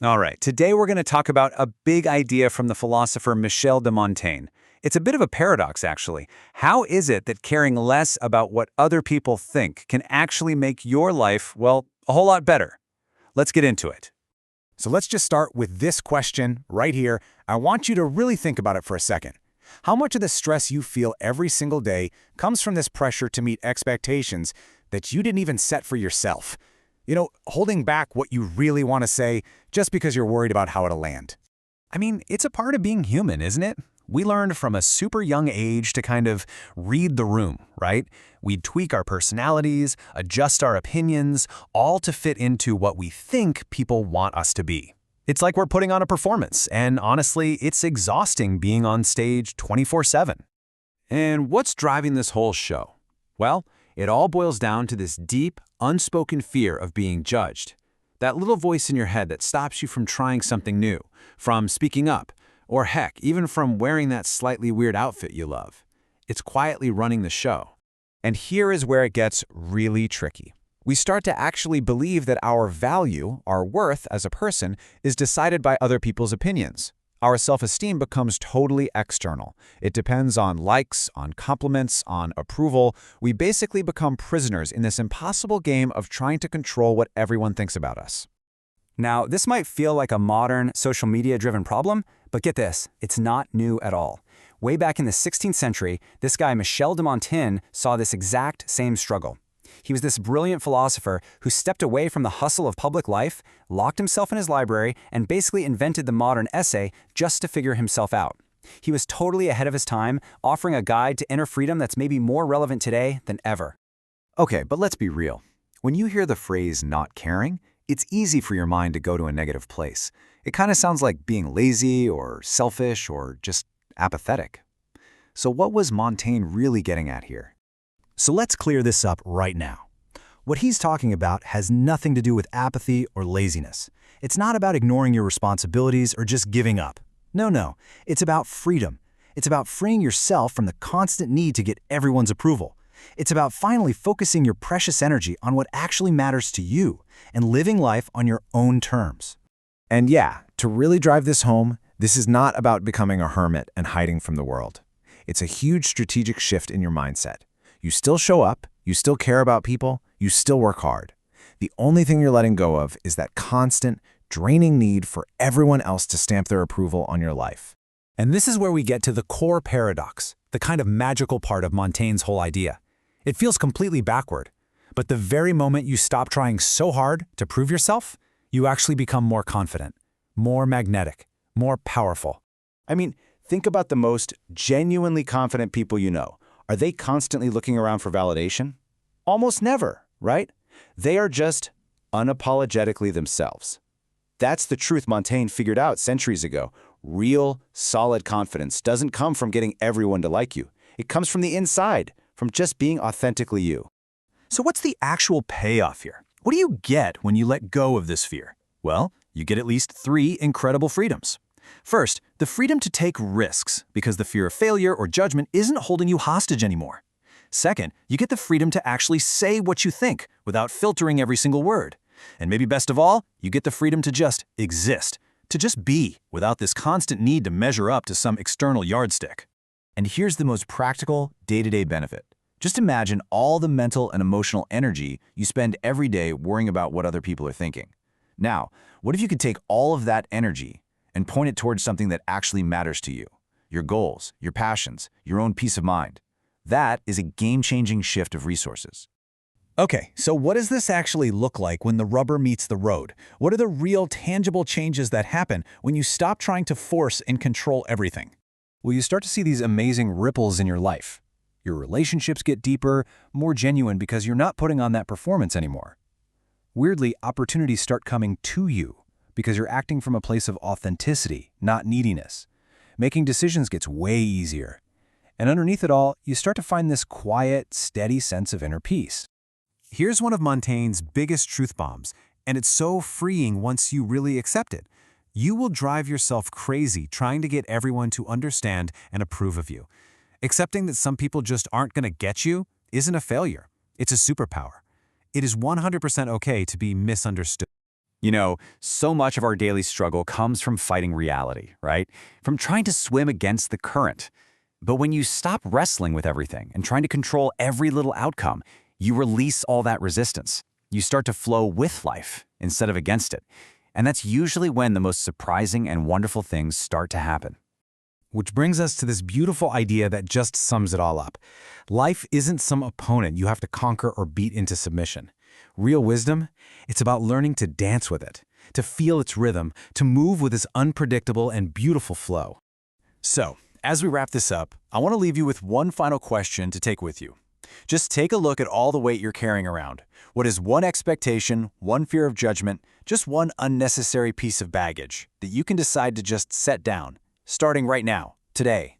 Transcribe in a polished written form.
All right, today we're going to talk about a big idea from the philosopher Michel de Montaigne. It's a bit of a paradox, actually. How is it that caring less about what other people think can actually make your life, well, a whole lot better? Let's get into it. So let's just start with this question right here. I want you to really think about it for a second. How much of the stress you feel every single day comes from this pressure to meet expectations that you didn't even set for yourself? Holding back what you really want to say just because you're worried about how it'll land. I mean, it's a part of being human, isn't it? We learned from a super young age to kind of read the room, right? We'd tweak our personalities, adjust our opinions, all to fit into what we think people want us to be. It's like we're putting on a performance, and honestly, it's exhausting being on stage 24/7. And what's driving this whole show? Well, it all boils down to this deep, unspoken fear of being judged. That little voice in your head that stops you from trying something new, from speaking up, or heck, even from wearing that slightly weird outfit you love. It's quietly running the show. And here is where it gets really tricky. We start to actually believe that our value, our worth as a person, is decided by other people's opinions. Our self-esteem becomes totally external. It depends on likes, on compliments, on approval. We basically become prisoners in this impossible game of trying to control what everyone thinks about us. Now, this might feel like a modern, social media-driven problem, but get this, it's not new at all. Way back in the 16th century, this guy Michel de Montaigne saw this exact same struggle. He was this brilliant philosopher who stepped away from the hustle of public life, locked himself in his library, and basically invented the modern essay just to figure himself out. He was totally ahead of his time, offering a guide to inner freedom that's maybe more relevant today than ever. Okay, but let's be real. When you hear the phrase not caring, it's easy for your mind to go to a negative place. It kind of sounds like being lazy or selfish or just apathetic. So what was Montaigne really getting at here? So let's clear this up right now. What he's talking about has nothing to do with apathy or laziness. It's not about ignoring your responsibilities or just giving up. No. It's about freedom. It's about freeing yourself from the constant need to get everyone's approval. It's about finally focusing your precious energy on what actually matters to you and living life on your own terms. And yeah, to really drive this home, this is not about becoming a hermit and hiding from the world. It's a huge strategic shift in your mindset. You still show up, you still care about people, you still work hard. The only thing you're letting go of is that constant, draining need for everyone else to stamp their approval on your life. And this is where we get to the core paradox, the kind of magical part of Montaigne's whole idea. It feels completely backward, but the very moment you stop trying so hard to prove yourself, you actually become more confident, more magnetic, more powerful. I mean, think about the most genuinely confident people you know. Are they constantly looking around for validation? Almost never, right? They are just unapologetically themselves. That's the truth Montaigne figured out centuries ago. Real, solid confidence doesn't come from getting everyone to like you. It comes from the inside, from just being authentically you. So what's the actual payoff here? What do you get when you let go of this fear? Well, you get at least 3 incredible freedoms. First, the freedom to take risks, because the fear of failure or judgment isn't holding you hostage anymore. Second, you get the freedom to actually say what you think without filtering every single word. And maybe best of all, you get the freedom to just exist, to just be, without this constant need to measure up to some external yardstick. And here's the most practical, day-to-day benefit. Just imagine all the mental and emotional energy you spend every day worrying about what other people are thinking. Now, what if you could take all of that energy and point it towards something that actually matters to you? Your goals, your passions, your own peace of mind. That is a game-changing shift of resources. Okay, so what does this actually look like when the rubber meets the road? What are the real tangible changes that happen when you stop trying to force and control everything? Well, you start to see these amazing ripples in your life. Your relationships get deeper, more genuine because you're not putting on that performance anymore. Weirdly, opportunities start coming to you because you're acting from a place of authenticity, not neediness. Making decisions gets way easier. And underneath it all, you start to find this quiet, steady sense of inner peace. Here's one of Montaigne's biggest truth bombs, and it's so freeing once you really accept it. You will drive yourself crazy trying to get everyone to understand and approve of you. Accepting that some people just aren't going to get you isn't a failure. It's a superpower. It is 100% okay to be misunderstood. You know, so much of our daily struggle comes from fighting reality, right? From trying to swim against the current. But when you stop wrestling with everything and trying to control every little outcome, you release all that resistance. You start to flow with life instead of against it. And that's usually when the most surprising and wonderful things start to happen. Which brings us to this beautiful idea that just sums it all up. Life isn't some opponent you have to conquer or beat into submission. Real wisdom, it's about learning to dance with it, to feel its rhythm, to move with its unpredictable and beautiful flow. So, as we wrap this up, I want to leave you with one final question to take with you. Just take a look at all the weight you're carrying around. What is one expectation, one fear of judgment, just one unnecessary piece of baggage that you can decide to just set down, starting right now, today?